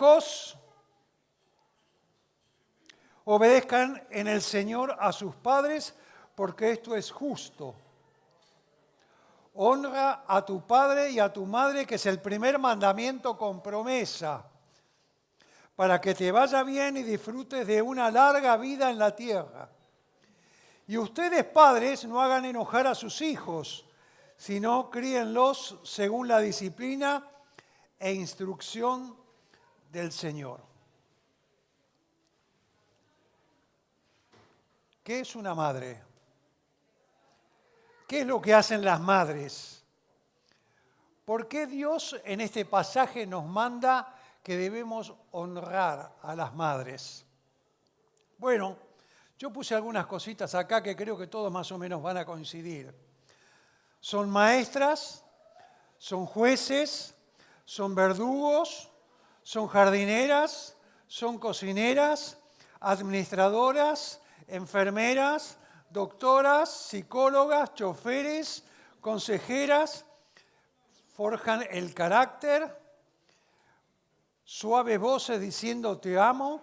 Hijos, obedezcan en el Señor a sus padres, porque esto es justo. Honra a tu padre y a tu madre, que es el primer mandamiento con promesa, para que te vaya bien y disfrutes de una larga vida en la tierra. Y ustedes, padres, no hagan enojar a sus hijos, sino críenlos según la disciplina e instrucción del Señor. ¿Qué es una madre? ¿Qué es lo que hacen las madres? ¿Por qué Dios en este pasaje nos manda que debemos honrar a las madres? Bueno, yo puse algunas cositas acá que creo que todos más o menos van a coincidir. Son maestras, son jueces, son verdugos, son jardineras, son cocineras, administradoras, enfermeras, doctoras, psicólogas, choferes, consejeras, forjan el carácter, suaves voces diciendo te amo,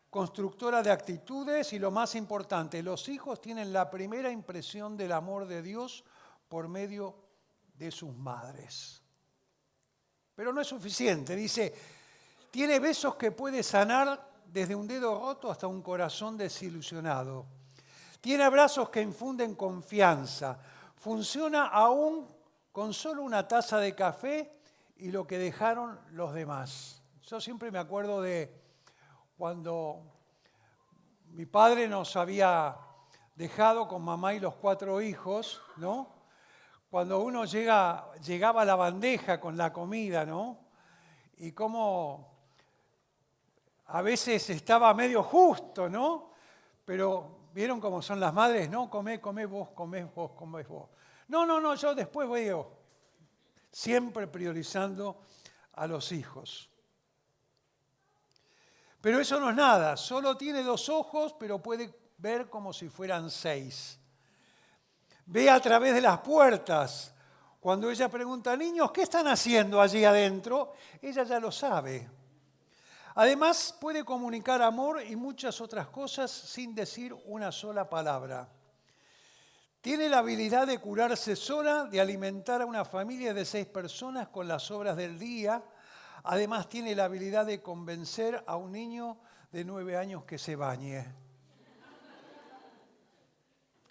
constructora de actitudes y lo más importante, los hijos tienen la primera impresión del amor de Dios por medio de sus madres. Pero no es suficiente, dice, tiene besos que puede sanar desde un dedo roto hasta un corazón desilusionado. Tiene abrazos que infunden confianza. Funciona aún con solo una taza de café y lo que dejaron los demás. Yo siempre me acuerdo de cuando mi padre nos había dejado con mamá y los 4 hijos, ¿no? Cuando uno llegaba a la bandeja con la comida, ¿no? Y cómo a veces estaba medio justo, ¿no? Pero ¿vieron cómo son las madres? No, comé vos, comés vos, comés vos. No, yo después veo. Siempre priorizando a los hijos. Pero eso no es nada. Solo tiene 2 ojos, pero puede ver como si fueran 6. Ve a través de las puertas. Cuando ella pregunta, niños, ¿qué están haciendo allí adentro? Ella ya lo sabe. Además, puede comunicar amor y muchas otras cosas sin decir una sola palabra. Tiene la habilidad de curarse sola, de alimentar a una familia de 6 personas con las sobras del día. Además, tiene la habilidad de convencer a un niño de 9 años que se bañe.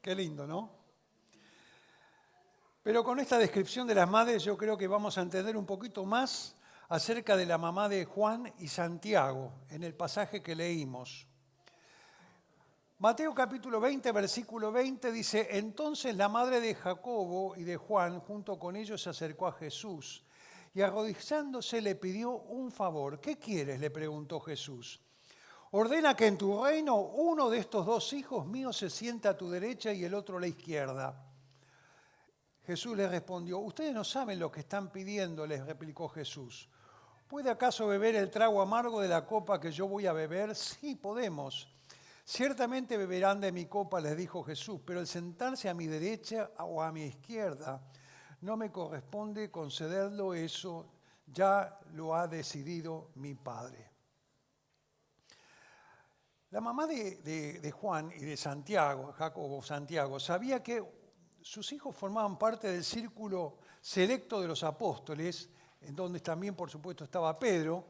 Qué lindo, ¿no? Pero con esta descripción de las madres yo creo que vamos a entender un poquito más acerca de la mamá de Juan y Santiago en el pasaje que leímos. Mateo capítulo 20, versículo 20 dice, entonces la madre de Jacobo y de Juan junto con ellos se acercó a Jesús y arrodillándose le pidió un favor. ¿Qué quieres?, le preguntó Jesús. Ordena que en tu reino uno de estos 2 hijos míos se sienta a tu derecha y el otro a la izquierda. Jesús les respondió, ustedes no saben lo que están pidiendo, les replicó Jesús. ¿Puede acaso beber el trago amargo de la copa que yo voy a beber? Sí, podemos. Ciertamente beberán de mi copa, les dijo Jesús, pero el sentarse a mi derecha o a mi izquierda no me corresponde concederlo, eso ya lo ha decidido mi Padre. La mamá de Juan y de Santiago, Jacobo, Santiago, sabía que sus hijos formaban parte del círculo selecto de los apóstoles, en donde también, por supuesto, estaba Pedro,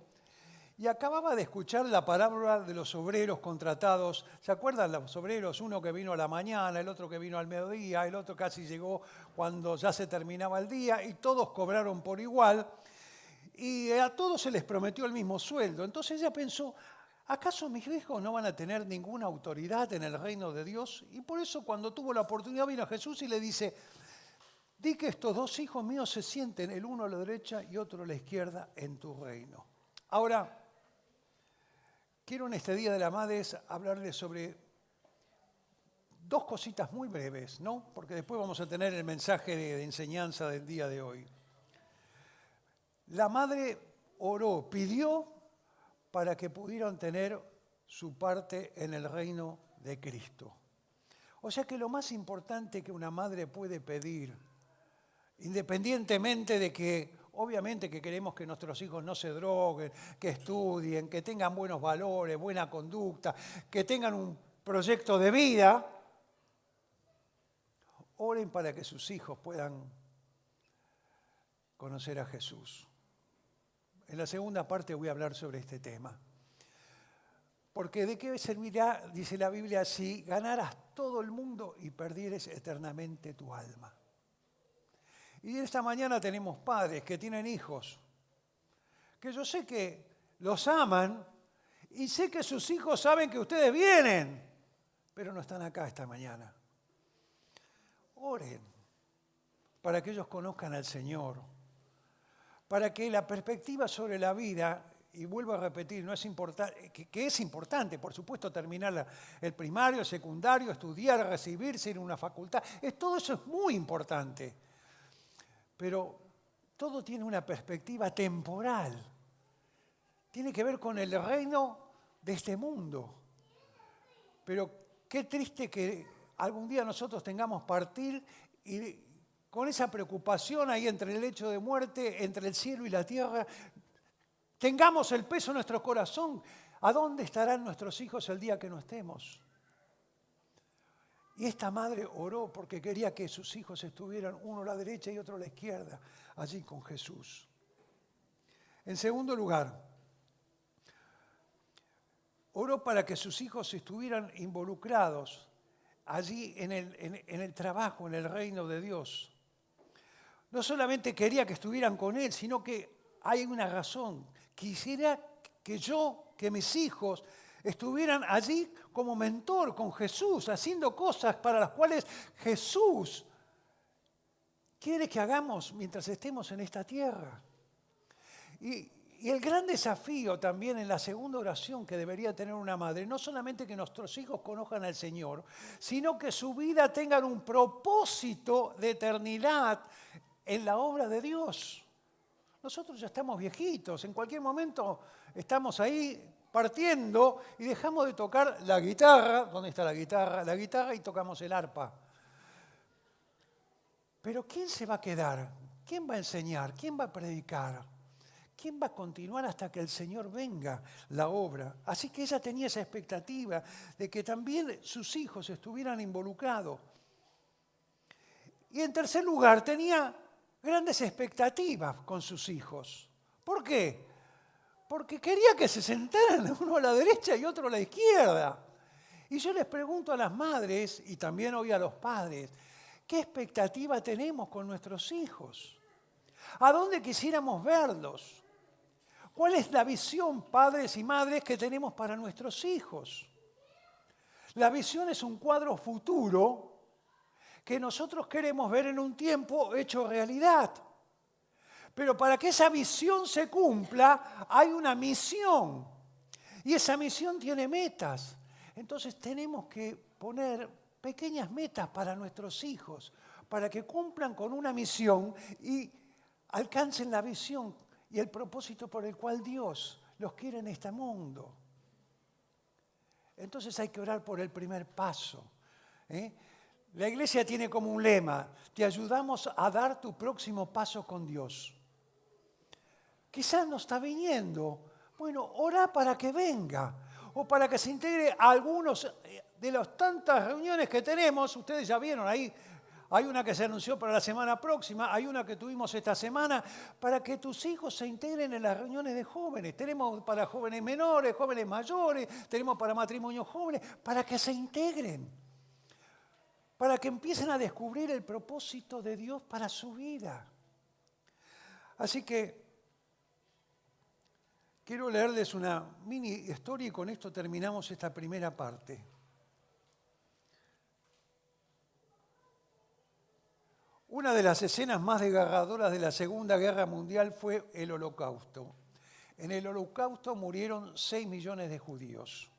y acababa de escuchar la parábola de los obreros contratados. ¿Se acuerdan los obreros? Uno que vino a la mañana, el otro que vino al mediodía, el otro casi llegó cuando ya se terminaba el día, y todos cobraron por igual, y a todos se les prometió el mismo sueldo. Entonces ella pensó, ¿acaso mis hijos no van a tener ninguna autoridad en el reino de Dios? Y por eso cuando tuvo la oportunidad vino a Jesús y le dice, di que estos 2 hijos míos se sienten, el uno a la derecha y otro a la izquierda, en tu reino. Ahora, quiero en este Día de las Madres hablarles sobre 2 cositas muy breves, ¿no? Porque después vamos a tener el mensaje de enseñanza del día de hoy. La madre oró, pidió para que pudieran tener su parte en el reino de Cristo. O sea que lo más importante que una madre puede pedir, independientemente de que Obviamente que queremos que nuestros hijos no se droguen, que estudien, que tengan buenos valores, buena conducta, que tengan un proyecto de vida. Oren para que sus hijos puedan conocer a Jesús. En la segunda parte voy a hablar sobre este tema. Porque ¿de qué servirá, dice la Biblia, si ganaras todo el mundo y perdieres eternamente tu alma? Y esta mañana tenemos padres que tienen hijos, que yo sé que los aman y sé que sus hijos saben que ustedes vienen, pero no están acá esta mañana. Oren para que ellos conozcan al Señor, para que la perspectiva sobre la vida, y vuelvo a repetir, no es importante, que es importante, por supuesto, terminar el primario, el secundario, estudiar, recibirse en una facultad, todo eso es muy importante, pero todo tiene una perspectiva temporal, tiene que ver con el reino de este mundo, pero qué triste que algún día nosotros tengamos partir y con esa preocupación ahí entre el lecho de muerte, entre el cielo y la tierra, tengamos el peso en nuestro corazón. ¿A dónde estarán nuestros hijos el día que no estemos? Y esta madre oró porque quería que sus hijos estuvieran uno a la derecha y otro a la izquierda, allí con Jesús. En segundo lugar, oró para que sus hijos estuvieran involucrados allí en el trabajo, en el reino de Dios. No solamente quería que estuvieran con Él, sino que hay una razón. Quisiera que mis hijos estuvieran allí como mentor con Jesús, haciendo cosas para las cuales Jesús quiere que hagamos mientras estemos en esta tierra. Y el gran desafío también en la segunda oración que debería tener una madre, no solamente que nuestros hijos conozcan al Señor, sino que su vida tenga un propósito de eternidad en la obra de Dios. Nosotros ya estamos viejitos, en cualquier momento estamos ahí partiendo y dejamos de tocar la guitarra. ¿Dónde está la guitarra? La guitarra y tocamos el arpa. Pero ¿quién se va a quedar? ¿Quién va a enseñar? ¿Quién va a predicar? ¿Quién va a continuar hasta que el Señor venga la obra? Así que ella tenía esa expectativa de que también sus hijos estuvieran involucrados. Y en tercer lugar, tenía grandes expectativas con sus hijos. ¿Por qué? Porque quería que se sentaran uno a la derecha y otro a la izquierda. Y yo les pregunto a las madres y también hoy a los padres, ¿qué expectativa tenemos con nuestros hijos? ¿A dónde quisiéramos verlos? ¿Cuál es la visión, padres y madres, que tenemos para nuestros hijos? La visión es un cuadro futuro que nosotros queremos ver en un tiempo hecho realidad. Pero para que esa visión se cumpla, hay una misión. Y esa misión tiene metas. Entonces tenemos que poner pequeñas metas para nuestros hijos, para que cumplan con una misión y alcancen la visión y el propósito por el cual Dios los quiere en este mundo. Entonces hay que orar por el primer paso. La iglesia tiene como un lema: te ayudamos a dar tu próximo paso con Dios. Quizás no está viniendo. Bueno, orá para que venga o para que se integre a algunos de las tantas reuniones que tenemos. Ustedes ya vieron ahí, hay una que se anunció para la semana próxima, hay una que tuvimos esta semana, para que tus hijos se integren en las reuniones de jóvenes. Tenemos para jóvenes menores, jóvenes mayores, tenemos para matrimonios jóvenes, para que se integren, para que empiecen a descubrir el propósito de Dios para su vida. Así que quiero leerles una mini historia y con esto terminamos esta primera parte. Una de las escenas más desgarradoras de la Segunda Guerra Mundial fue el Holocausto. En el Holocausto murieron 6 millones de judíos.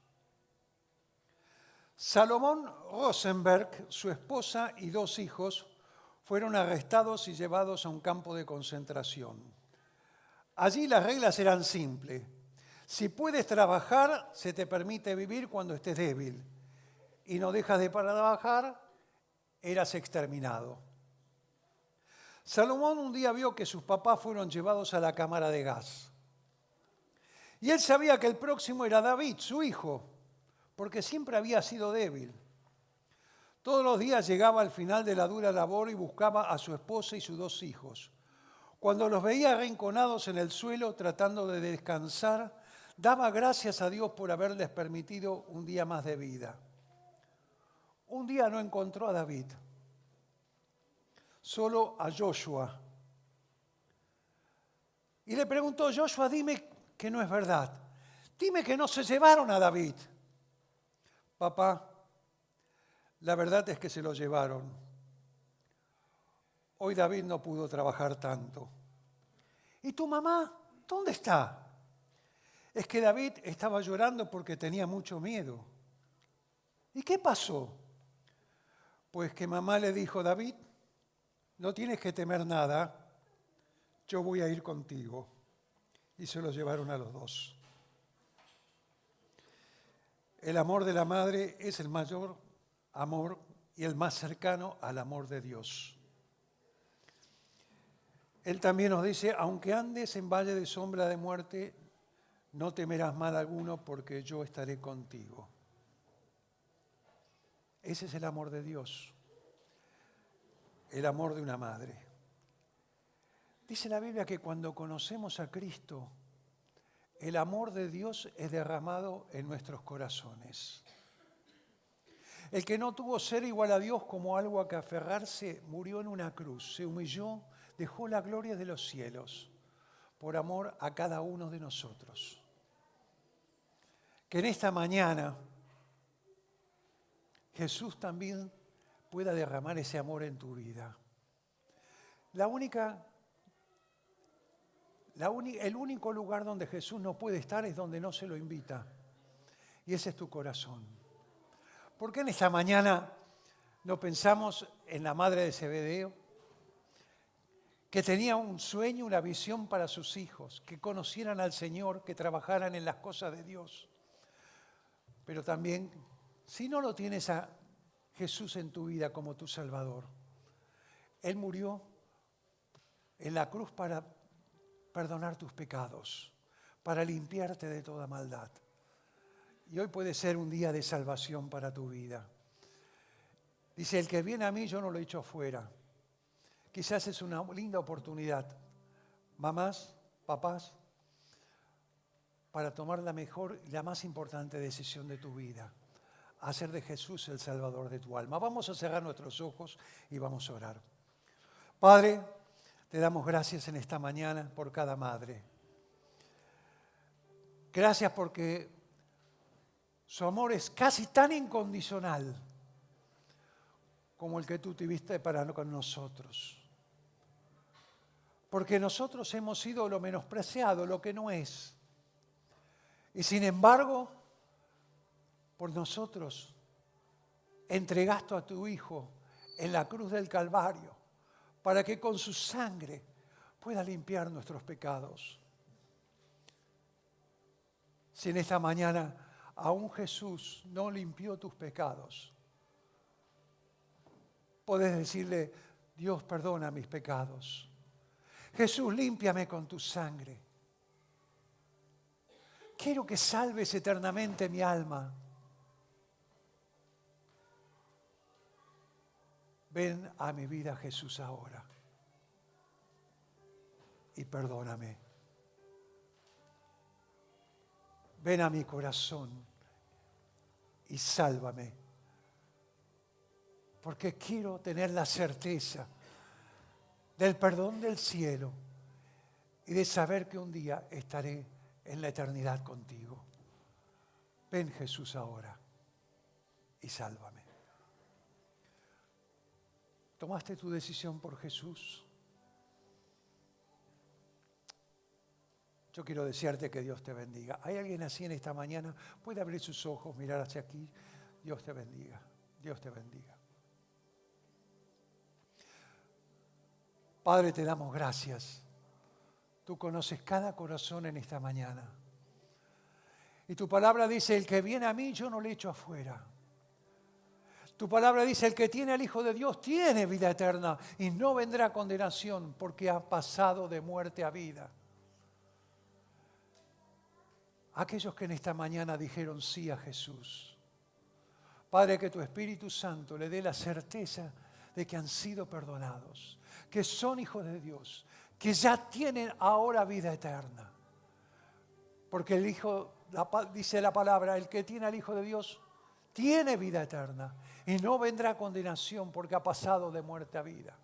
Salomón Rosenberg, su esposa y 2 hijos fueron arrestados y llevados a un campo de concentración. Allí las reglas eran simples. Si puedes trabajar, se te permite vivir cuando estés débil. Y no dejas de trabajar, eras exterminado. Salomón un día vio que sus papás fueron llevados a la cámara de gas. Y él sabía que el próximo era David, su hijo, porque siempre había sido débil. Todos los días llegaba al final de la dura labor y buscaba a su esposa y sus 2 hijos. Cuando los veía arrinconados en el suelo tratando de descansar, daba gracias a Dios por haberles permitido un día más de vida. Un día no encontró a David, solo a Joshua. Y le preguntó: Joshua, dime que no es verdad. Dime que no se llevaron a David. Papá, la verdad es que se lo llevaron. Hoy David no pudo trabajar tanto. ¿Y tu mamá? ¿Dónde está? Es que David estaba llorando porque tenía mucho miedo. ¿Y qué pasó? Pues que mamá le dijo: David, no tienes que temer nada, yo voy a ir contigo. Y se los llevaron a los 2. El amor de la madre es el mayor amor y el más cercano al amor de Dios. Él también nos dice: aunque andes en valle de sombra de muerte, no temerás mal alguno porque yo estaré contigo. Ese es el amor de Dios, el amor de una madre. Dice la Biblia que cuando conocemos a Cristo, el amor de Dios es derramado en nuestros corazones. El que no tuvo ser igual a Dios como algo a que aferrarse, murió en una cruz, se humilló, dejó la gloria de los cielos por amor a cada uno de nosotros. Que en esta mañana Jesús también pueda derramar ese amor en tu vida. El único lugar donde Jesús no puede estar es donde no se lo invita. Y ese es tu corazón. ¿Por qué en esta mañana no pensamos en la madre de Zebedeo, que tenía un sueño, una visión para sus hijos, que conocieran al Señor, que trabajaran en las cosas de Dios? Pero también, si no lo tienes a Jesús en tu vida como tu Salvador, Él murió en la cruz para perdonar tus pecados, para limpiarte de toda maldad. Y hoy puede ser un día de salvación para tu vida. Dice: el que viene a mí yo no lo echo afuera. Quizás es una linda oportunidad, mamás, papás, para tomar la mejor y la más importante decisión de tu vida: hacer de Jesús el Salvador de tu alma. Vamos a cerrar nuestros ojos y vamos a orar. Padre, te damos gracias en esta mañana por cada madre. Gracias porque su amor es casi tan incondicional como el que tú tuviste para con nosotros. Porque nosotros hemos sido lo menospreciado, lo que no es. Y sin embargo, por nosotros entregaste a tu Hijo en la cruz del Calvario para que con su sangre pueda limpiar nuestros pecados. Si en esta mañana aún Jesús no limpió tus pecados, podés decirle: Dios, perdona mis pecados. Jesús, límpiame con tu sangre. Quiero que salves eternamente mi alma. Ven a mi vida, Jesús, ahora. Y perdóname. Ven a mi corazón y sálvame. Porque quiero tener la certeza del perdón del cielo y de saber que un día estaré en la eternidad contigo. Ven, Jesús, ahora y sálvame. ¿Tomaste tu decisión por Jesús? Yo quiero desearte que Dios te bendiga. ¿Hay alguien así en esta mañana? Puede abrir sus ojos, mirar hacia aquí. Dios te bendiga. Dios te bendiga. Padre, te damos gracias. Tú conoces cada corazón en esta mañana. Y tu palabra dice: el que viene a mí, yo no le echo afuera. Tu palabra dice, el que tiene al Hijo de Dios tiene vida eterna y no vendrá a condenación porque ha pasado de muerte a vida. Aquellos que en esta mañana dijeron sí a Jesús. Padre, que tu Espíritu Santo le dé la certeza de que han sido perdonados, que son hijos de Dios, que ya tienen ahora vida eterna. Porque el Hijo, dice la palabra, el que tiene al Hijo de Dios tiene vida eterna y no vendrá condenación porque ha pasado de muerte a vida.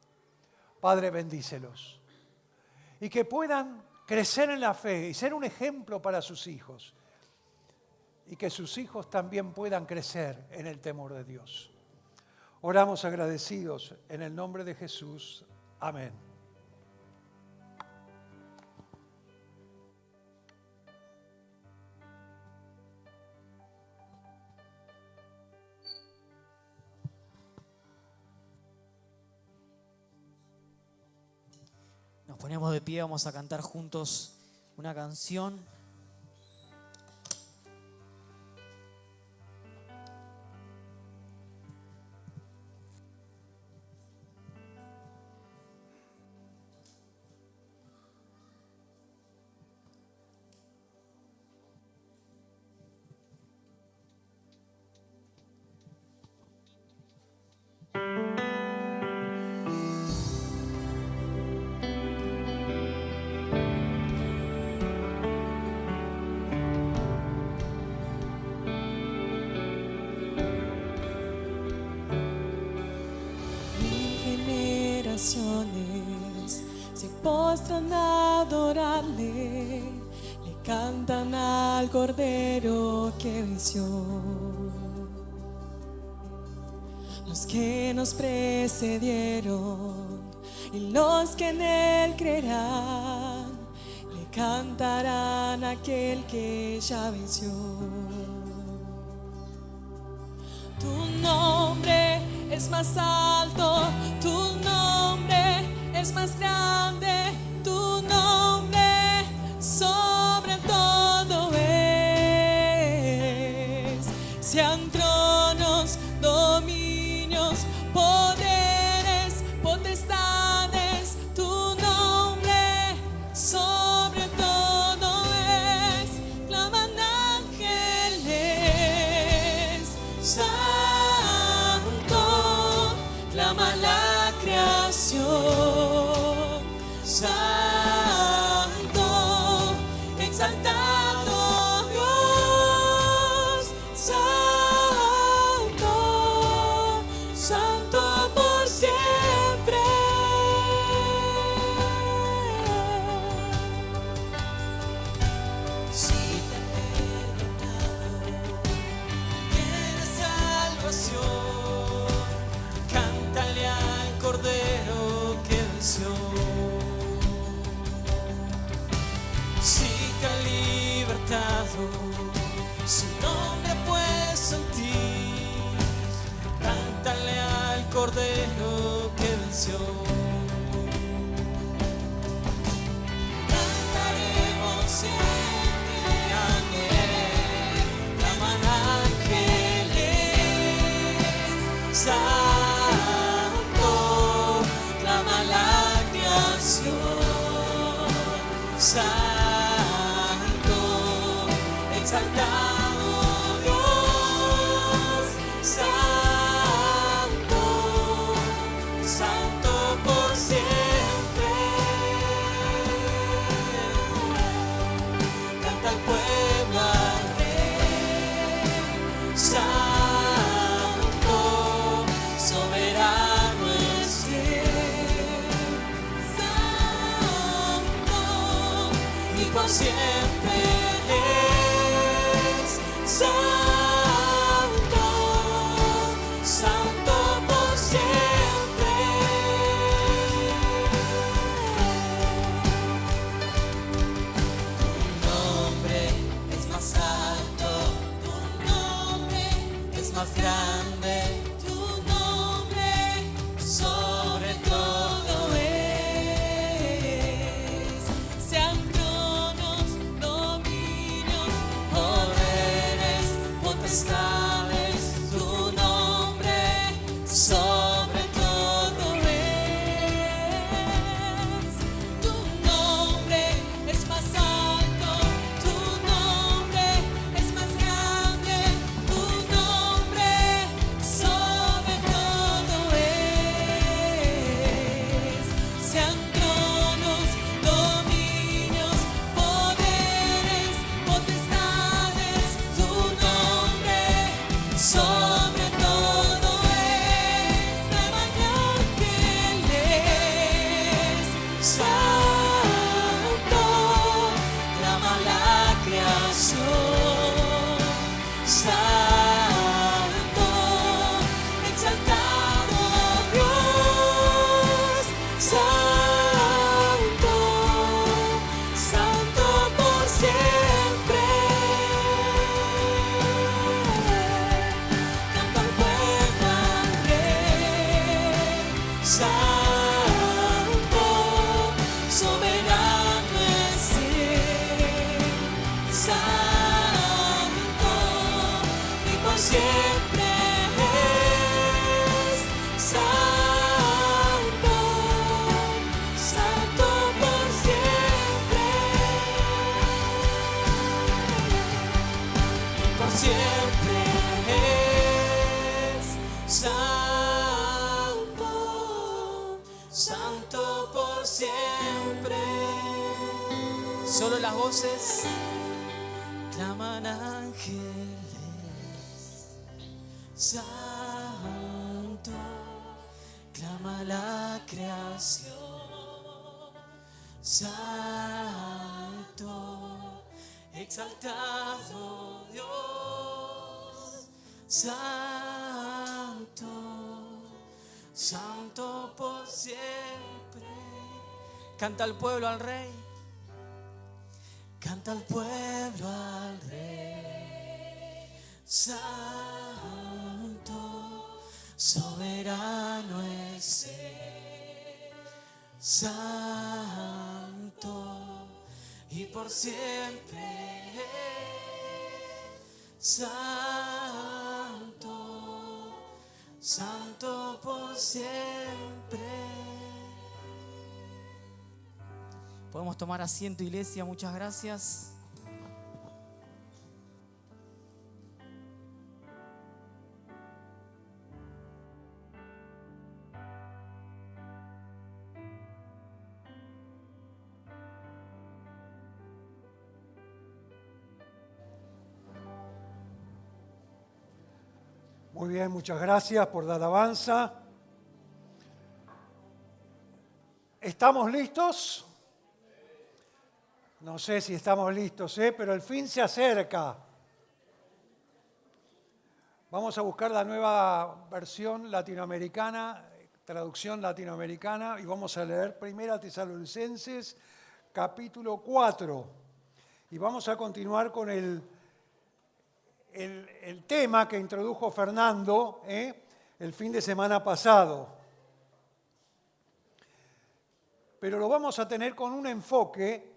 Padre, bendícelos. Y que puedan crecer en la fe y ser un ejemplo para sus hijos. Y que sus hijos también puedan crecer en el temor de Dios. Oramos agradecidos en el nombre de Jesús. Amén. Nos ponemos de pie, vamos a cantar juntos una canción. Se postran a adorarle, le cantan al Cordero que venció. Los que nos precedieron y los que en él creerán, le cantarán a aquel que ya venció. Tu nombre es más alto, tu nombre es más grande, tu nombre sobre todo es. Sean tronos, dominios, poderes, potestades, tu nombre sobre todo es. Claman ángeles, santo, clama la creación, santo, exaltado Dios, santo, santo por siempre. Si te he perdonado, tienes salvación, cántale al Cordero que venció. Si te ha libertado, su nombre ha puesto en ti, cántale al Cordero que venció. Cantaremos siempre a él, claman ángeles, santo, clama la creación, santo, exaltado Dios, santo, santo por siempre. Canta el pueblo al Rey, santo, soberano es Él, santo, y por siempre es santo, santo por siempre. Tu nombre es más alto, tu nombre es más grande, tu nombre sobre todo es. Sean tronos, dominios, poderes, potestades, tu nombre sobre todo estaban ángeles, santo, clama la creación, santo, exaltado Dios, santo, santo por siempre. Canta el pueblo al Rey, santo, soberano es Él, santo, y por siempre es santo, santo por siempre, y por siempre es santo, santo por siempre. Solo las voces claman ángeles, santo, clama la creación, santo, exaltado Dios, santo, santo por siempre. Canta el pueblo al Rey. Canta el pueblo al Rey, santo, soberano es Él, santo, y por siempre santo, santo por siempre. Podemos tomar asiento, iglesia, muchas gracias. Muy bien, muchas gracias por la alabanza. ¿Estamos listos? No sé si estamos listos, pero el fin se acerca. Vamos a buscar la nueva versión latinoamericana, traducción latinoamericana, y vamos a leer 1 Tesalonicenses, capítulo 4. Y vamos a continuar con el tema que introdujo Fernando el fin de semana pasado. Pero lo vamos a tener con un enfoque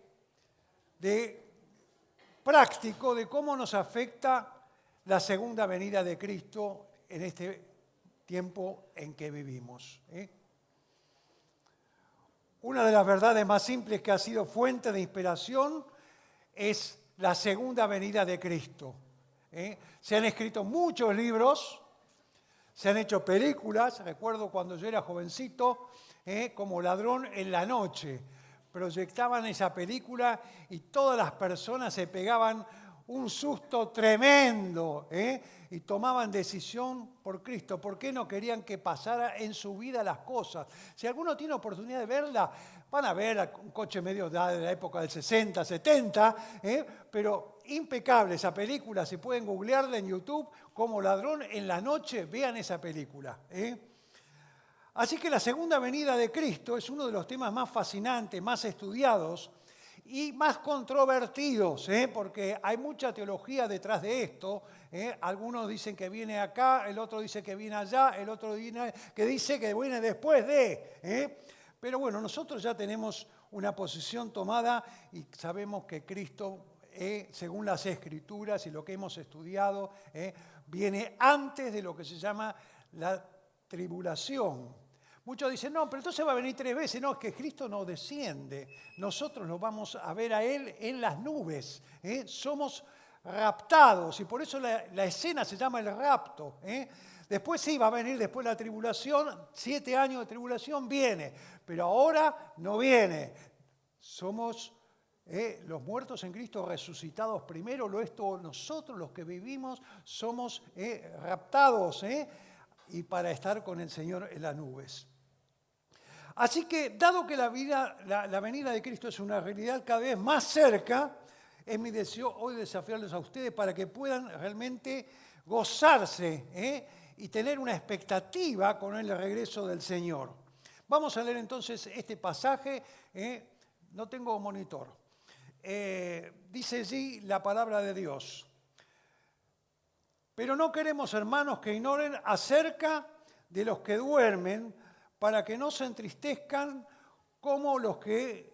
práctico de cómo nos afecta la segunda venida de Cristo en este tiempo en que vivimos. Una de las verdades más simples que ha sido fuente de inspiración es la segunda venida de Cristo. Se han escrito muchos libros, se han hecho películas. Recuerdo cuando yo era jovencito, como Ladrón en la Noche. Proyectaban esa película y todas las personas se pegaban un susto tremendo y tomaban decisión por Cristo. ¿Por qué no querían que pasara en su vida las cosas? Si alguno tiene oportunidad de verla, van a ver un coche medio de la época del 60, 70, pero impecable esa película. Si pueden googlearla en YouTube como Ladrón en la Noche, vean esa película. Así que la segunda venida de Cristo es uno de los temas más fascinantes, más estudiados y más controvertidos, porque hay mucha teología detrás de esto. Algunos dicen que viene acá, el otro dice que viene allá, el otro que dice que viene después de. Pero bueno, nosotros ya tenemos una posición tomada y sabemos que Cristo, según las Escrituras y lo que hemos estudiado, viene antes de lo que se llama la tribulación. Muchos dicen, no, pero entonces va a venir 3 veces. No, es que Cristo no desciende. Nosotros lo vamos a ver a Él en las nubes. Somos raptados y por eso la escena se llama el rapto. Después sí, va a venir después la tribulación. 7 años de tribulación viene, pero ahora no viene. Somos Los muertos en Cristo resucitados primero, luego nosotros los que vivimos somos raptados y para estar con el Señor en las nubes. Así que, dado que la venida de Cristo es una realidad cada vez más cerca, es mi deseo hoy desafiarlos a ustedes para que puedan realmente gozarse y tener una expectativa con el regreso del Señor. Vamos a leer entonces este pasaje. No tengo monitor. Dice allí la palabra de Dios. Pero no queremos, hermanos, que ignoren acerca de los que duermen, para que no se entristezcan como los que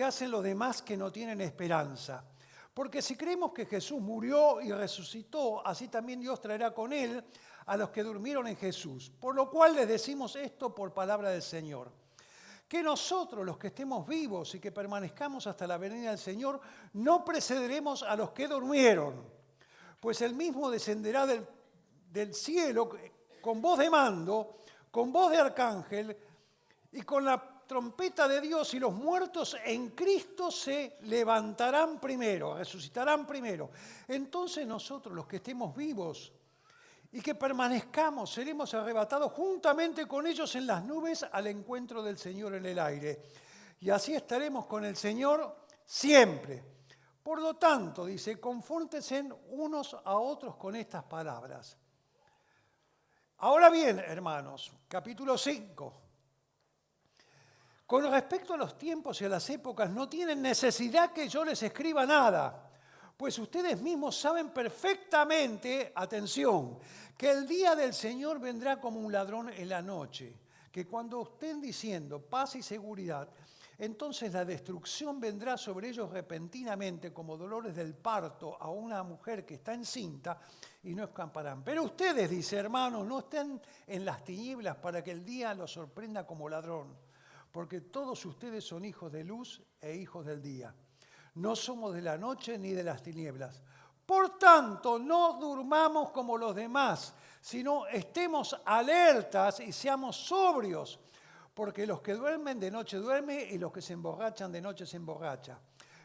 hacen los demás que no tienen esperanza. Porque si creemos que Jesús murió y resucitó, así también Dios traerá con él a los que durmieron en Jesús. Por lo cual les decimos esto por palabra del Señor. Que nosotros, los que estemos vivos y que permanezcamos hasta la venida del Señor, no precederemos a los que durmieron. Pues él mismo descenderá del cielo con voz de mando, con voz de arcángel y con la trompeta de Dios, y los muertos en Cristo se levantarán primero, resucitarán primero. Entonces nosotros, los que estemos vivos y que permanezcamos, seremos arrebatados juntamente con ellos en las nubes al encuentro del Señor en el aire. Y así estaremos con el Señor siempre. Por lo tanto, dice, confórtense unos a otros con estas palabras. Ahora bien, hermanos, capítulo 5. Con respecto a los tiempos y a las épocas, no tienen necesidad que yo les escriba nada, pues ustedes mismos saben perfectamente, atención, que el día del Señor vendrá como un ladrón en la noche, que cuando estén diciendo paz y seguridad, entonces la destrucción vendrá sobre ellos repentinamente como dolores del parto a una mujer que está encinta y no escaparán. Pero ustedes, dice, hermanos, no estén en las tinieblas para que el día los sorprenda como ladrón, porque todos ustedes son hijos de luz e hijos del día. No somos de la noche ni de las tinieblas. Por tanto, no durmamos como los demás, sino estemos alertas y seamos sobrios. Porque los que duermen de noche duermen y los que se emborrachan de noche se emborrachan.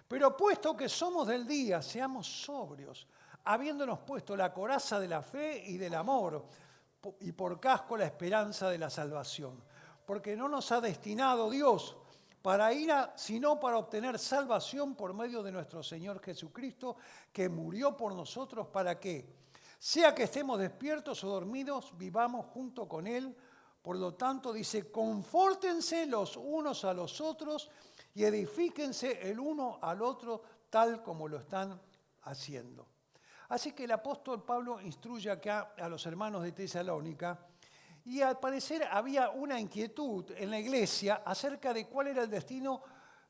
Pero puesto que somos del día, seamos sobrios, habiéndonos puesto la coraza de la fe y del amor, y por casco la esperanza de la salvación. Porque no nos ha destinado Dios para ira, sino para obtener salvación por medio de nuestro Señor Jesucristo, que murió por nosotros para que, sea que estemos despiertos o dormidos, vivamos junto con Él. Por lo tanto, dice, confórtense los unos a los otros y edifíquense el uno al otro tal como lo están haciendo. Así que el apóstol Pablo instruye acá a los hermanos de Tesalónica, y al parecer había una inquietud en la iglesia acerca de cuál era el destino,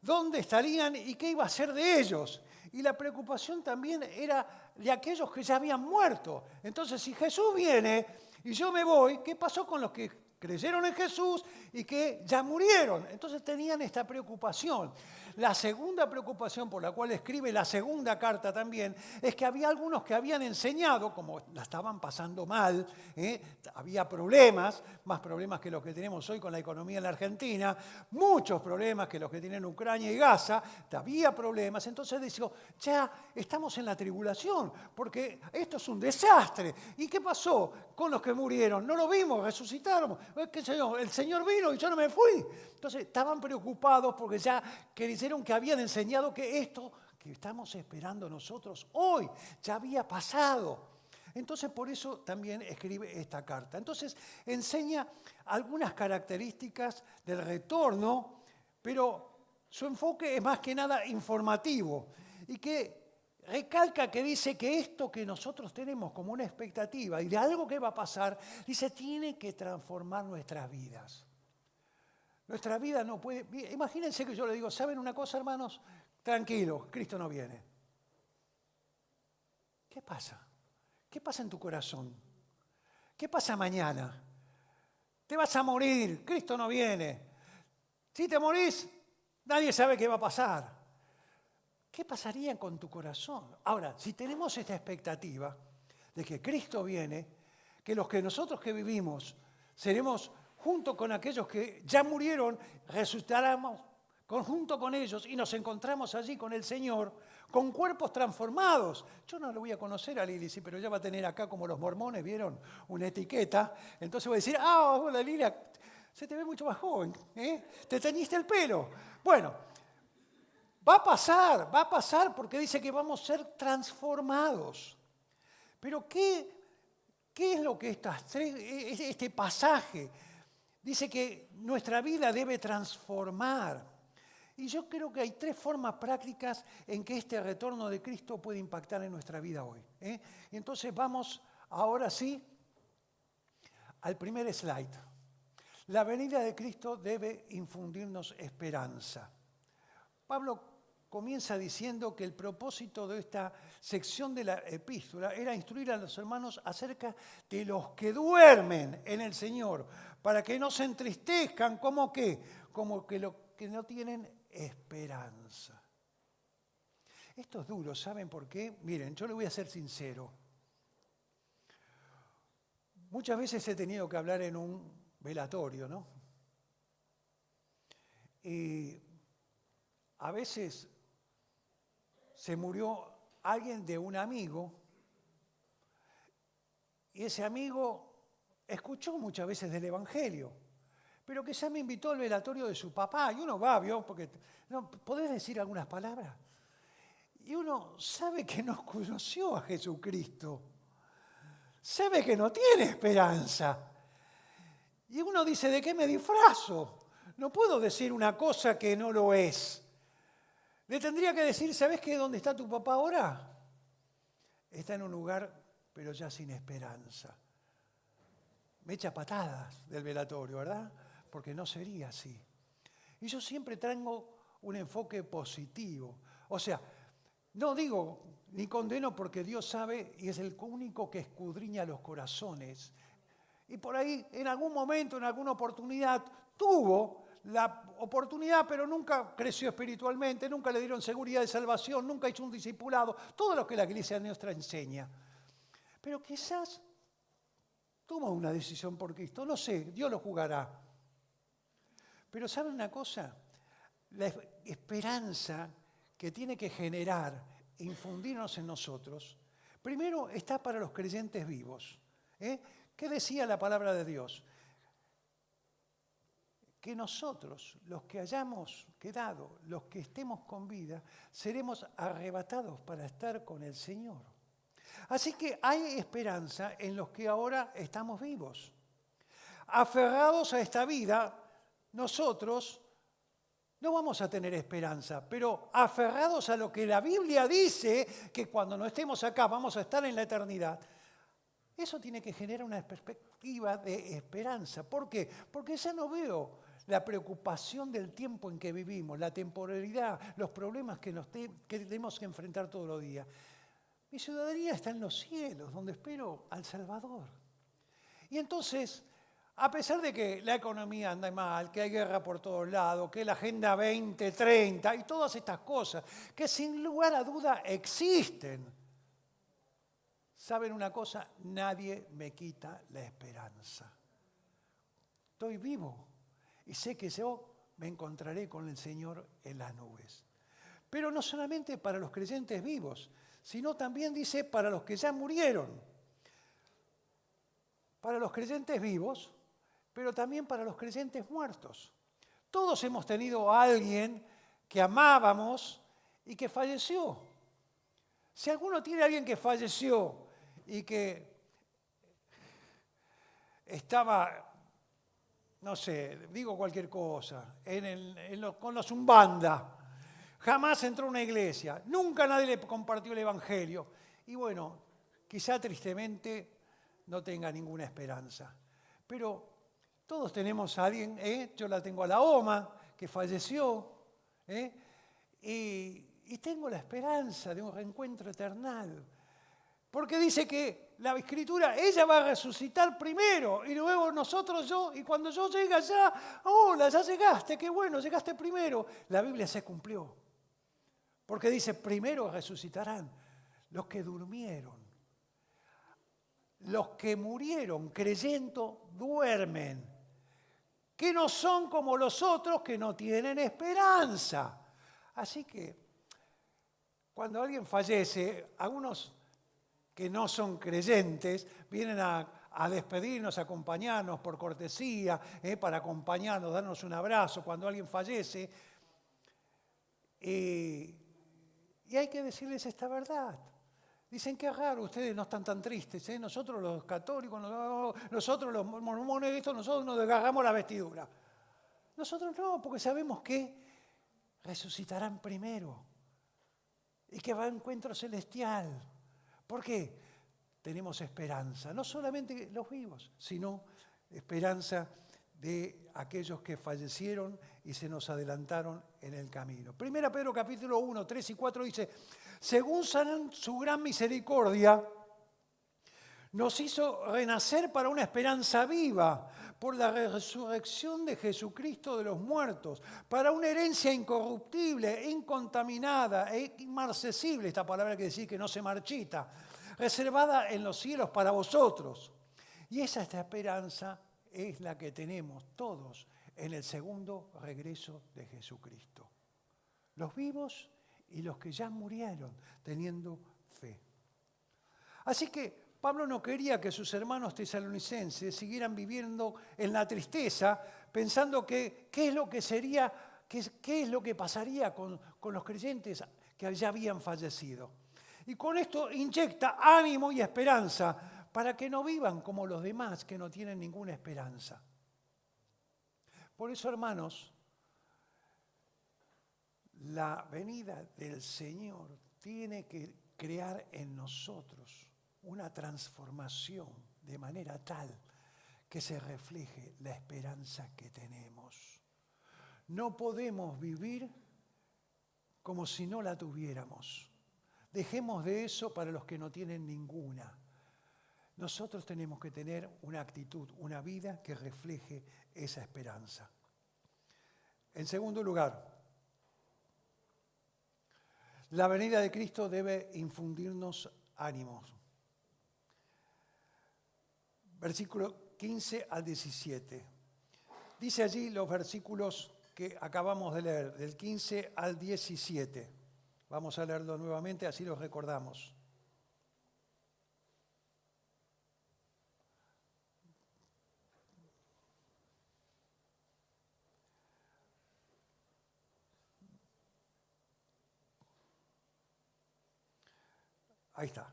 dónde estarían y qué iba a ser de ellos. Y la preocupación también era de aquellos que ya habían muerto. Entonces, si Jesús viene y yo me voy, ¿qué pasó con los que creyeron en Jesús y que ya murieron? Entonces tenían esta preocupación. La segunda preocupación por la cual escribe la segunda carta también es que había algunos que habían enseñado, como la estaban pasando mal, había problemas, más problemas que los que tenemos hoy con la economía en la Argentina, muchos problemas que los que tienen Ucrania y Gaza, había problemas. Entonces dijo, ya estamos en la tribulación, porque esto es un desastre. ¿Y qué pasó con los que murieron? No lo vimos, resucitaron. El Señor vino y yo no me fui. Entonces estaban preocupados porque ya creyeron que habían enseñado que esto que estamos esperando nosotros hoy ya había pasado. Entonces por eso también escribe esta carta. Entonces enseña algunas características del retorno, pero su enfoque es más que nada informativo y que recalca que dice que esto que nosotros tenemos como una expectativa y de algo que va a pasar, dice, tiene que transformar nuestras vidas. Nuestra vida no puede... Imagínense que yo le digo, ¿saben una cosa, hermanos? Tranquilos, Cristo no viene. ¿Qué pasa? ¿Qué pasa en tu corazón? ¿Qué pasa mañana? Te vas a morir, Cristo no viene. Si te morís, nadie sabe qué va a pasar. ¿Qué pasaría con tu corazón? Ahora, si tenemos esta expectativa de que Cristo viene, que los que nosotros que vivimos seremos junto con aquellos que ya murieron, resucitaremos conjunto con ellos y nos encontramos allí con el Señor, con cuerpos transformados. Yo no lo voy a conocer a Lili, sí, pero ella va a tener acá, como los mormones, ¿vieron? Una etiqueta. Entonces voy a decir, hola Lilia, se te ve mucho más joven, ¿eh? Te teñiste el pelo. Bueno, va a pasar porque dice que vamos a ser transformados. Pero ¿qué es lo que este pasaje dice que nuestra vida debe transformar? Y yo creo que hay 3 formas prácticas en que este retorno de Cristo puede impactar en nuestra vida hoy. Y entonces vamos ahora sí al primer slide. La venida de Cristo debe infundirnos esperanza. Pablo comienza diciendo que el propósito de esta sección de la epístola era instruir a los hermanos acerca de los que duermen en el Señor, para que no se entristezcan como que no tienen esperanza. Esto es duro, ¿saben por qué? Miren, yo le voy a ser sincero. Muchas veces he tenido que hablar en un velatorio, ¿no? Y a veces se murió alguien de un amigo y ese amigo escuchó muchas veces del Evangelio, pero quizá me invitó al velatorio de su papá y uno va, ¿vio? Porque, no, ¿podés decir algunas palabras? Y uno sabe que no conoció a Jesucristo, sabe que no tiene esperanza. Y uno dice, ¿de qué me disfrazo? No puedo decir una cosa que no lo es. Le tendría que decir, ¿sabes qué? ¿Dónde está tu papá ahora? Está en un lugar, pero ya sin esperanza. Me echa patadas del velatorio, ¿verdad? Porque no sería así. Y yo siempre traigo un enfoque positivo. O sea, no digo ni condeno porque Dios sabe y es el único que escudriña los corazones. Y por ahí, en algún momento, en alguna oportunidad, tuvo la oportunidad, pero nunca creció espiritualmente, nunca le dieron seguridad de salvación, nunca hizo un discipulado, todo lo que la iglesia nuestra enseña. Pero quizás toma una decisión por Cristo, no sé, Dios lo jugará. Pero ¿saben una cosa? La esperanza que tiene que generar e infundirnos en nosotros, primero está para los creyentes vivos. ¿Qué decía la palabra de Dios? Que nosotros, los que hayamos quedado, los que estemos con vida, seremos arrebatados para estar con el Señor. Así que hay esperanza en los que ahora estamos vivos. Aferrados a esta vida, nosotros no vamos a tener esperanza, pero aferrados a lo que la Biblia dice, que cuando no estemos acá vamos a estar en la eternidad, eso tiene que generar una perspectiva de esperanza. ¿Por qué? Porque ya no veo la preocupación del tiempo en que vivimos, la temporalidad, los problemas que tenemos que enfrentar todos los días. Mi ciudadanía está en los cielos, donde espero al Salvador. Y entonces, a pesar de que la economía anda mal, que hay guerra por todos lados, que la Agenda 2030 y todas estas cosas, que sin lugar a duda existen, ¿saben una cosa? Nadie me quita la esperanza. Estoy vivo y sé que yo me encontraré con el Señor en las nubes. Pero no solamente para los creyentes vivos, sino también dice para los que ya murieron. Para los creyentes vivos, pero también para los creyentes muertos. Todos hemos tenido a alguien que amábamos y que falleció. Si alguno tiene a alguien que falleció y que estaba, no sé, digo cualquier cosa, con los Umbanda, jamás entró a una iglesia, nunca nadie le compartió el Evangelio, y bueno, quizá tristemente no tenga ninguna esperanza. Pero todos tenemos a alguien, yo la tengo a la Oma, que falleció, y tengo la esperanza de un reencuentro eternal. Porque dice que la Escritura, ella va a resucitar primero, y luego nosotros, y cuando yo llegue allá, hola, ya llegaste, qué bueno, llegaste primero. La Biblia se cumplió. Porque dice, primero resucitarán los que durmieron. Los que murieron creyendo duermen. que no son como los otros que no tienen esperanza. Así que cuando alguien fallece, algunos que no son creyentes vienen a despedirnos, a acompañarnos por cortesía, para acompañarnos, darnos un abrazo cuando alguien fallece. Y hay que decirles esta verdad. Dicen, qué raro, ustedes no están tan tristes. Nosotros los católicos, nosotros los mormones, nosotros nos desgarramos la vestidura. Nosotros no, porque sabemos que resucitarán primero y que va a encuentro celestial. ¿Por qué? Tenemos esperanza, no solamente los vivos, sino esperanza de aquellos que fallecieron y se nos adelantaron en el camino. 1 Pedro capítulo 1, 3 y 4 dice, según su gran misericordia, nos hizo renacer para una esperanza viva por la resurrección de Jesucristo de los muertos, para una herencia incorruptible, incontaminada e inmarcesible, esta palabra quiere decir que no se marchita, reservada en los cielos para vosotros. Y esta esperanza es la que tenemos todos en el segundo regreso de Jesucristo. Los vivos y los que ya murieron teniendo fe. Así que Pablo no quería que sus hermanos tesalonicenses siguieran viviendo en la tristeza, pensando que qué es lo que sería, qué es lo que pasaría con los creyentes que ya habían fallecido. Y con esto inyecta ánimo y esperanza para que no vivan como los demás que no tienen ninguna esperanza. Por eso, hermanos, la venida del Señor tiene que crear en nosotros una transformación de manera tal que se refleje la esperanza que tenemos. No podemos vivir como si no la tuviéramos. Dejemos de eso para los que no tienen ninguna. Nosotros tenemos que tener una actitud, una vida que refleje esa esperanza. En segundo lugar, la venida de Cristo debe infundirnos ánimos. Versículo 15 al 17. Dice allí los versículos que acabamos de leer, del 15 al 17. Vamos a leerlo nuevamente, así los recordamos. Ahí está.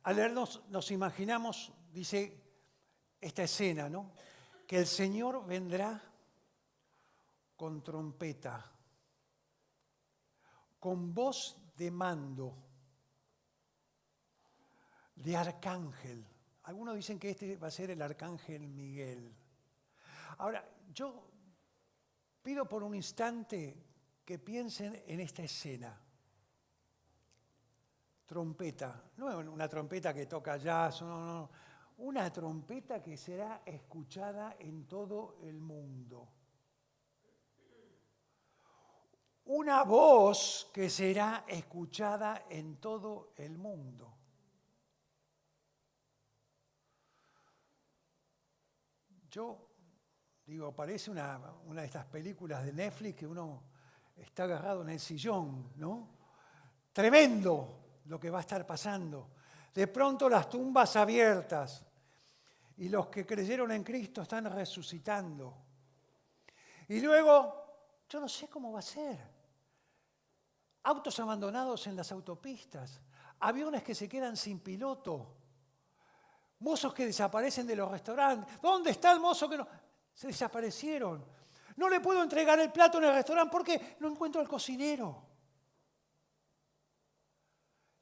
Al leernos nos imaginamos, dice esta escena, ¿no? Que el Señor vendrá con trompeta, con voz de mando, de arcángel. Algunos dicen que este va a ser el arcángel Miguel. Ahora, yo pido por un instante que piensen en esta escena. Trompeta, no es una trompeta que toca jazz, no. Una trompeta que será escuchada en todo el mundo. Una voz que será escuchada en todo el mundo. Yo digo, parece una de estas películas de Netflix que uno está agarrado en el sillón, ¿no? Tremendo lo que va a estar pasando. De pronto las tumbas abiertas y los que creyeron en Cristo están resucitando. Y luego, yo no sé cómo va a ser. Autos abandonados en las autopistas, aviones que se quedan sin piloto, mozos que desaparecen de los restaurantes. ¿Dónde está el mozo que no? Se desaparecieron. No le puedo entregar el plato en el restaurante porque no encuentro al cocinero.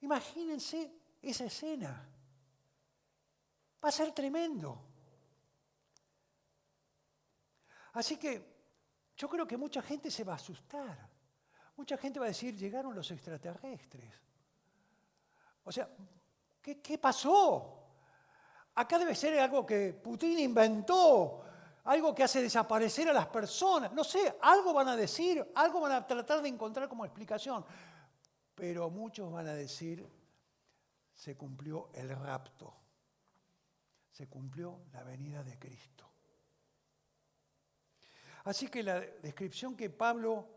Imagínense esa escena. Va a ser tremendo. Así que yo creo que mucha gente se va a asustar. Mucha gente va a decir, llegaron los extraterrestres. O sea, ¿qué pasó? Acá debe ser algo que Putin inventó, algo que hace desaparecer a las personas. No sé, algo van a decir, algo van a tratar de encontrar como explicación. Pero muchos van a decir, se cumplió el rapto, se cumplió la venida de Cristo. Así que la descripción que Pablo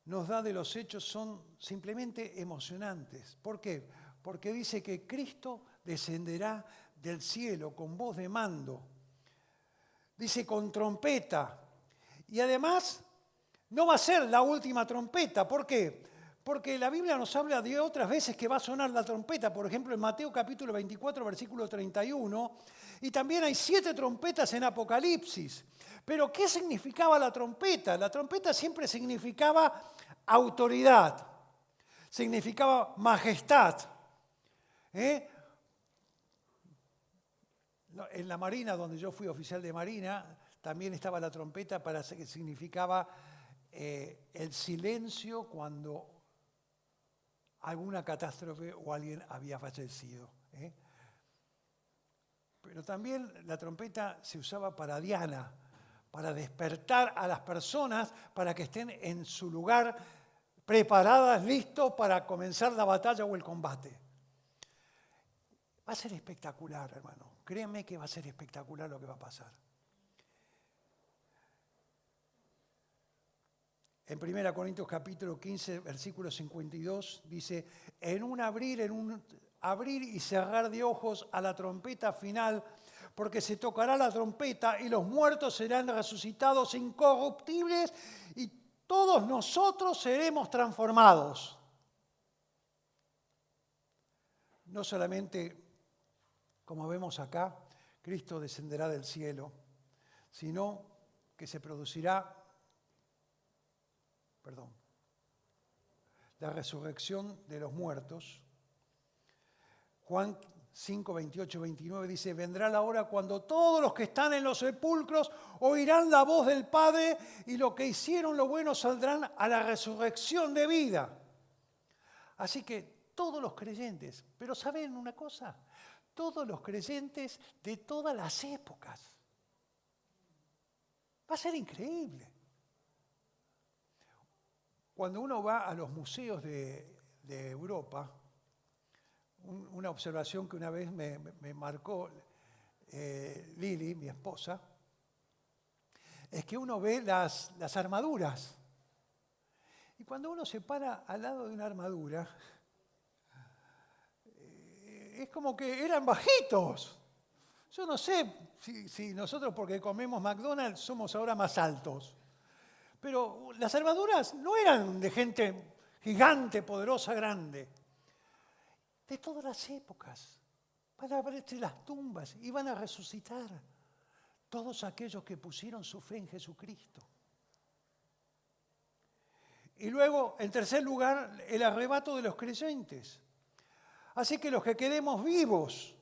nos da de los hechos son simplemente emocionantes. ¿Por qué? Porque dice que Cristo descenderá del cielo con voz de mando. Dice con trompeta. Y además no va a ser la última trompeta. ¿Por qué? Porque la Biblia nos habla de otras veces que va a sonar la trompeta. Por ejemplo, en Mateo capítulo 24, versículo 31. Y también hay 7 trompetas en Apocalipsis. Pero ¿qué significaba la trompeta? La trompeta siempre significaba autoridad. Significaba majestad. En la Marina, donde yo fui oficial de Marina, también estaba la trompeta que significaba el silencio cuando alguna catástrofe o alguien había fallecido. Pero también la trompeta se usaba para Diana, para despertar a las personas para que estén en su lugar preparadas, listos para comenzar la batalla o el combate. Va a ser espectacular, hermano. Créanme que va a ser espectacular lo que va a pasar. En 1 Corintios capítulo 15, versículo 52, dice, en un abrir y cerrar de ojos a la trompeta final, porque se tocará la trompeta y los muertos serán resucitados incorruptibles y todos nosotros seremos transformados. No solamente, como vemos acá, Cristo descenderá del cielo, sino que se producirá la resurrección de los muertos. Juan 5, 28, 29 dice, vendrá la hora cuando todos los que están en los sepulcros oirán la voz del Padre y los que hicieron lo bueno saldrán a la resurrección de vida. Así que todos los creyentes, pero ¿saben una cosa? Todos los creyentes de todas las épocas. Va a ser increíble. Cuando uno va a los museos de Europa, una observación que una vez me marcó Lili, mi esposa, es que uno ve las armaduras. Y cuando uno se para al lado de una armadura, es como que eran bajitos. Yo no sé si nosotros porque comemos McDonald's somos ahora más altos. Pero las armaduras no eran de gente gigante, poderosa, grande. De todas las épocas. Van a abrirse las tumbas y van a resucitar todos aquellos que pusieron su fe en Jesucristo. Y luego, en tercer lugar, el arrebato de los creyentes. Así que los que quedemos vivos,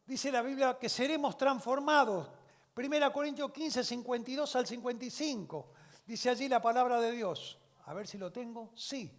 dice la Biblia que seremos transformados. 1 Corintios 15, 52 al 55. Dice allí la palabra de Dios. A ver si lo tengo. Sí.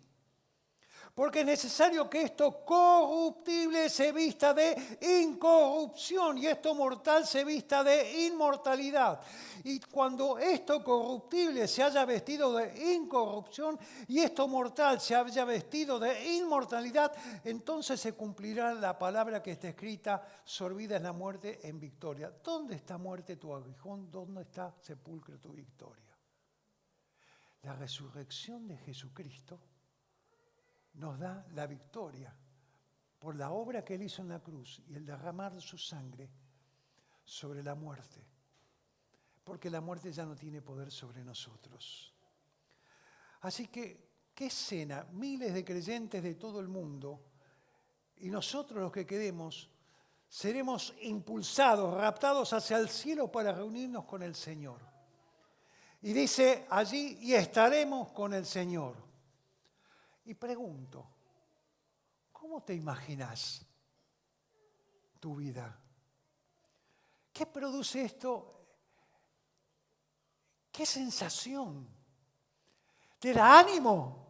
Porque es necesario que esto corruptible se vista de incorrupción y esto mortal se vista de inmortalidad. Y cuando esto corruptible se haya vestido de incorrupción y esto mortal se haya vestido de inmortalidad, entonces se cumplirá la palabra que está escrita, sorbida es la muerte en victoria. ¿Dónde está muerte tu aguijón? ¿Dónde está sepulcro tu victoria? La resurrección de Jesucristo nos da la victoria por la obra que Él hizo en la cruz y el derramar de su sangre sobre la muerte. Porque la muerte ya no tiene poder sobre nosotros. Así que, ¿qué escena? Miles de creyentes de todo el mundo y nosotros los que quedemos seremos impulsados, raptados hacia el cielo para reunirnos con el Señor. Y dice allí, y estaremos con el Señor. Y pregunto, ¿cómo te imaginas tu vida? ¿Qué produce esto? ¿Qué sensación? ¿Te da ánimo?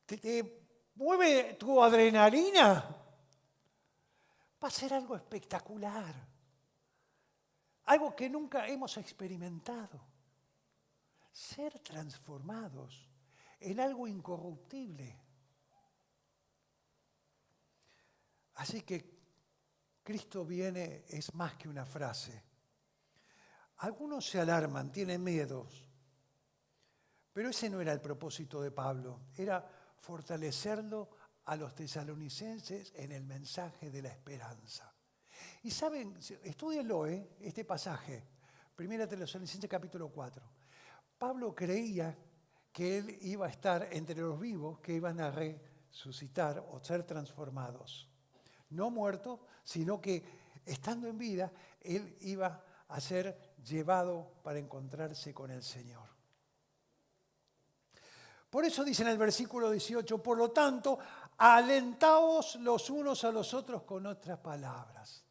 ¿Te mueve tu adrenalina? Va a ser algo espectacular. Algo que nunca hemos experimentado. Ser transformados en algo incorruptible. Así que Cristo viene es más que una frase. Algunos se alarman, tienen miedos, pero ese no era el propósito de Pablo, era fortalecerlo a los tesalonicenses en el mensaje de la esperanza. Y saben, estúdienlo, este pasaje, 1 Tesalonicenses capítulo 4. Pablo creía que él iba a estar entre los vivos que iban a resucitar o ser transformados. No muerto, sino que estando en vida, él iba a ser llevado para encontrarse con el Señor. Por eso dice en el versículo 18, por lo tanto, alentaos los unos a los otros con otras palabras.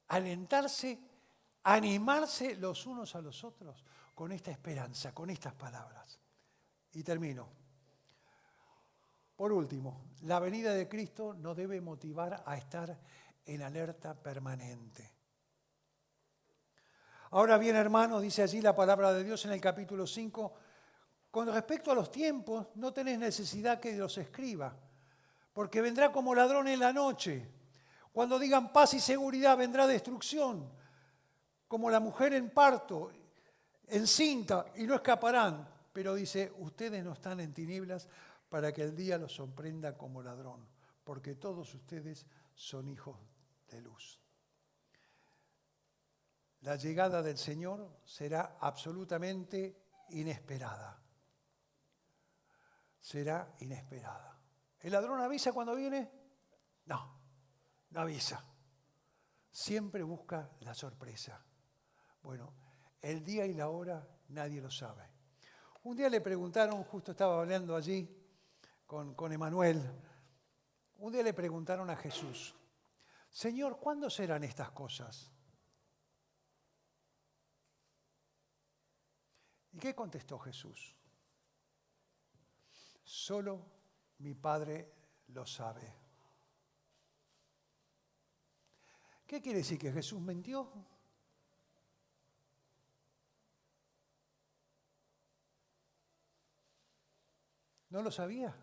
Alentarse, animarse los unos a los otros con esta esperanza, con estas palabras. Y termino. Por último, la venida de Cristo nos debe motivar a estar en alerta permanente. Ahora bien, hermanos, dice allí la palabra de Dios en el capítulo 5, con respecto a los tiempos, no tenés necesidad que los escriba, porque vendrá como ladrón en la noche. Cuando digan paz y seguridad, vendrá destrucción, como la mujer en parto, encinta, y no escaparán. Pero dice, ustedes no están en tinieblas para que el día los sorprenda como ladrón, porque todos ustedes son hijos de luz. La llegada del Señor será absolutamente inesperada. Será inesperada. ¿El ladrón avisa cuando viene? No, no avisa. Siempre busca la sorpresa. Bueno, el día y la hora nadie lo sabe. Un día le preguntaron, justo estaba hablando allí con Emanuel, un día le preguntaron a Jesús, Señor, ¿cuándo serán estas cosas? ¿Y qué contestó Jesús? Solo mi Padre lo sabe. ¿Qué quiere decir? ¿Que Jesús mintió? ¿No lo sabía?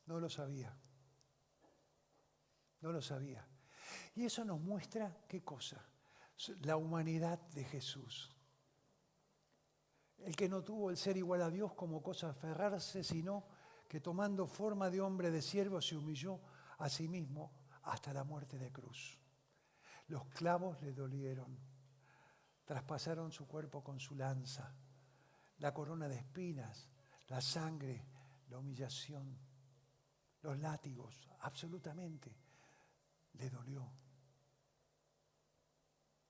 No lo sabía. No lo sabía. Y eso nos muestra, ¿qué cosa? La humanidad de Jesús. El que no tuvo el ser igual a Dios como cosa a aferrarse, sino que tomando forma de hombre de siervo se humilló a sí mismo hasta la muerte de cruz. Los clavos le dolieron, traspasaron su cuerpo con su lanza, la corona de espinas, la sangre, la humillación, los látigos, absolutamente le dolió.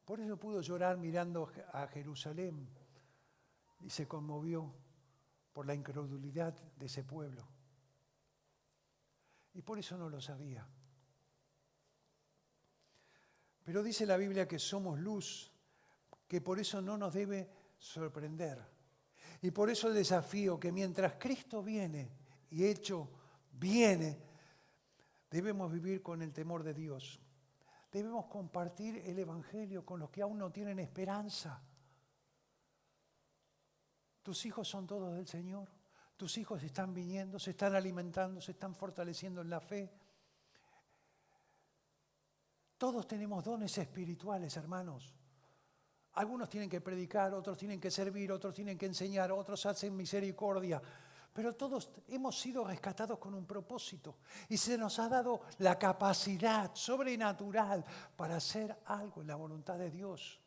Por eso pudo llorar mirando a Jerusalén y se conmovió por la incredulidad de ese pueblo. Y por eso no lo sabía. Pero dice la Biblia que somos luz, que por eso no nos debe sorprender. Y por eso el desafío que mientras Cristo viene y hecho viene, debemos vivir con el temor de Dios. Debemos compartir el Evangelio con los que aún no tienen esperanza. Tus hijos son todos del Señor. Tus hijos están viniendo, se están alimentando, se están fortaleciendo en la fe. Todos tenemos dones espirituales, hermanos. Algunos tienen que predicar, otros tienen que servir, otros tienen que enseñar, otros hacen misericordia. Pero todos hemos sido rescatados con un propósito. Y se nos ha dado la capacidad sobrenatural para hacer algo en la voluntad de Dios.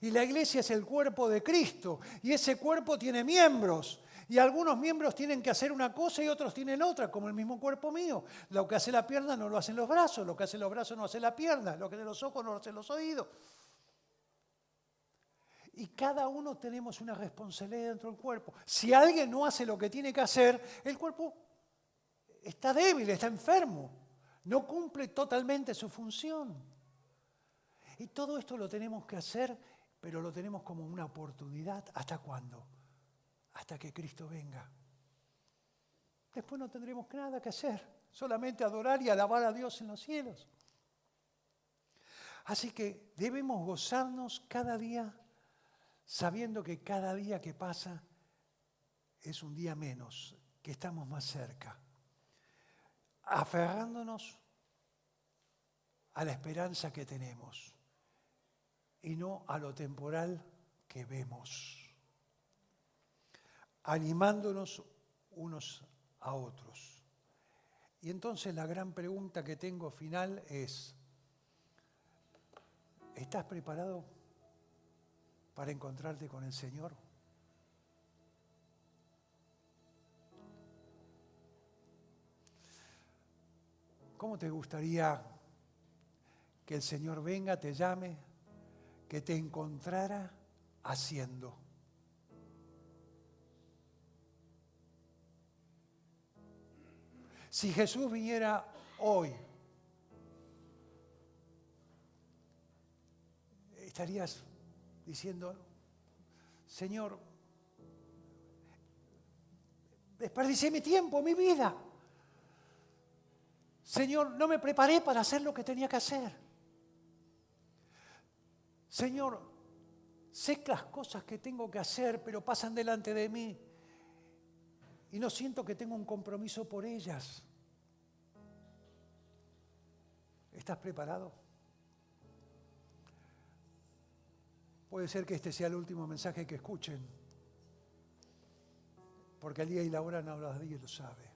Y la iglesia es el cuerpo de Cristo. Y ese cuerpo tiene miembros. Y algunos miembros tienen que hacer una cosa y otros tienen otra, como el mismo cuerpo mío. Lo que hace la pierna no lo hacen los brazos, lo que hace los brazos no hace la pierna, lo que hace los ojos no lo hacen los oídos. Y cada uno tenemos una responsabilidad dentro del cuerpo. Si alguien no hace lo que tiene que hacer, el cuerpo está débil, está enfermo, no cumple totalmente su función. Y todo esto lo tenemos que hacer, pero lo tenemos como una oportunidad. ¿Hasta cuándo? Hasta que Cristo venga. Después no tendremos nada que hacer, solamente adorar y alabar a Dios en los cielos. Así que debemos gozarnos cada día, sabiendo que cada día que pasa es un día menos, que estamos más cerca. Aferrándonos a la esperanza que tenemos y no a lo temporal que vemos, animándonos unos a otros. Y entonces la gran pregunta que tengo final es, ¿estás preparado para encontrarte con el Señor? ¿Cómo te gustaría que el Señor venga, te llame, que te encontrara haciendo? Si Jesús viniera hoy, estarías diciendo, Señor, desperdicié mi tiempo, mi vida. Señor, no me preparé para hacer lo que tenía que hacer. Señor, sé las cosas que tengo que hacer, pero pasan delante de mí y no siento que tengo un compromiso por ellas. ¿Estás preparado? Puede ser que este sea el último mensaje que escuchen, porque el día y la hora no nadie lo sabe.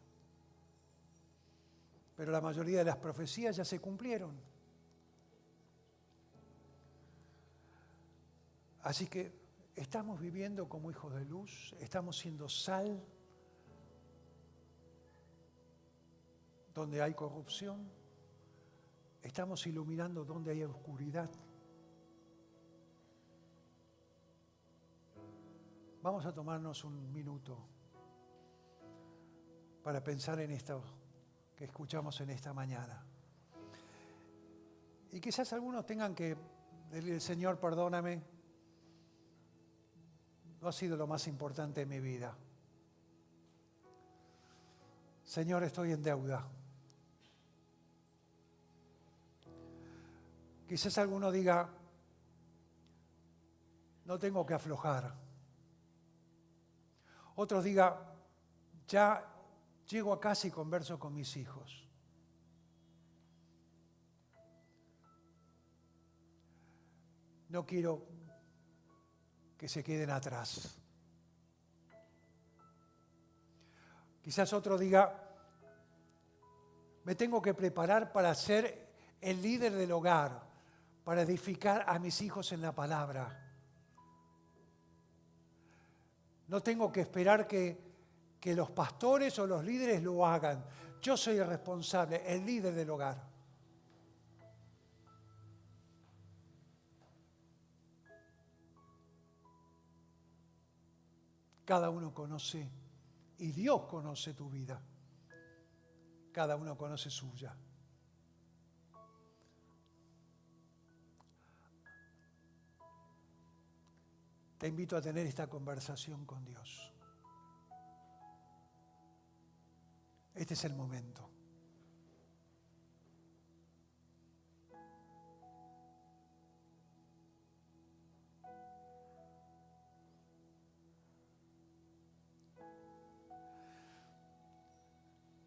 Pero la mayoría de las profecías ya se cumplieron. Así que estamos viviendo como hijos de luz, estamos siendo sal donde hay corrupción, estamos iluminando donde hay oscuridad. Vamos a tomarnos un minuto para pensar en esto que escuchamos en esta mañana. Y quizás algunos tengan que decirle, Señor, perdóname, no ha sido lo más importante de mi vida. Señor, estoy en deuda. Quizás alguno diga, no tengo que aflojar. Otros diga, ya llego a casa y converso con mis hijos. No quiero que se queden atrás. Quizás otro diga, me tengo que preparar para ser el líder del hogar, para edificar a mis hijos en la palabra. No tengo que esperar que los pastores o los líderes lo hagan. Yo soy el responsable, el líder del hogar. Cada uno conoce, y Dios conoce tu vida. Cada uno conoce suya. Te invito a tener esta conversación con Dios. Este es el momento.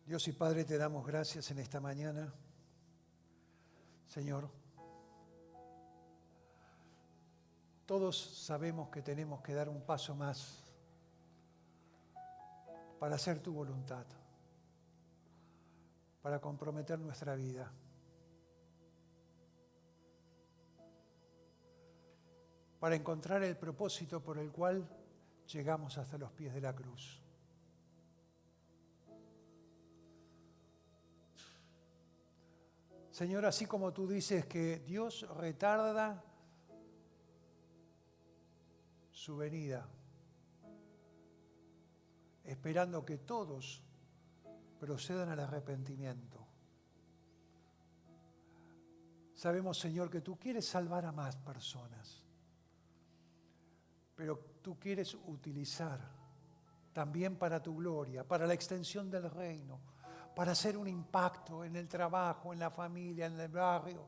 Dios y Padre, te damos gracias en esta mañana. Señor, todos sabemos que tenemos que dar un paso más para hacer tu voluntad, para comprometer nuestra vida. Para encontrar el propósito por el cual llegamos hasta los pies de la cruz. Señor, así como tú dices que Dios retarda su venida, esperando que todos procedan al arrepentimiento. Sabemos, Señor, que tú quieres salvar a más personas, pero tú quieres utilizar también para tu gloria, para la extensión del reino, para hacer un impacto en el trabajo, en la familia, en el barrio,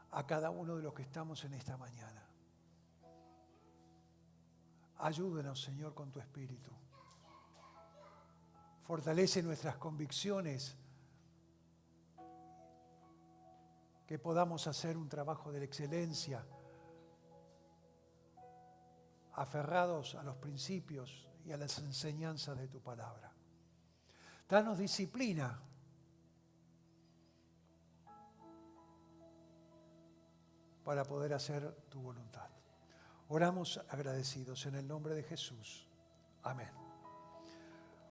a cada uno de los que estamos en esta mañana. Ayúdenos, Señor, con tu Espíritu. Fortalece nuestras convicciones que podamos hacer un trabajo de la excelencia, aferrados a los principios y a las enseñanzas de tu palabra. Danos disciplina para poder hacer tu voluntad. Oramos agradecidos en el nombre de Jesús. Amén.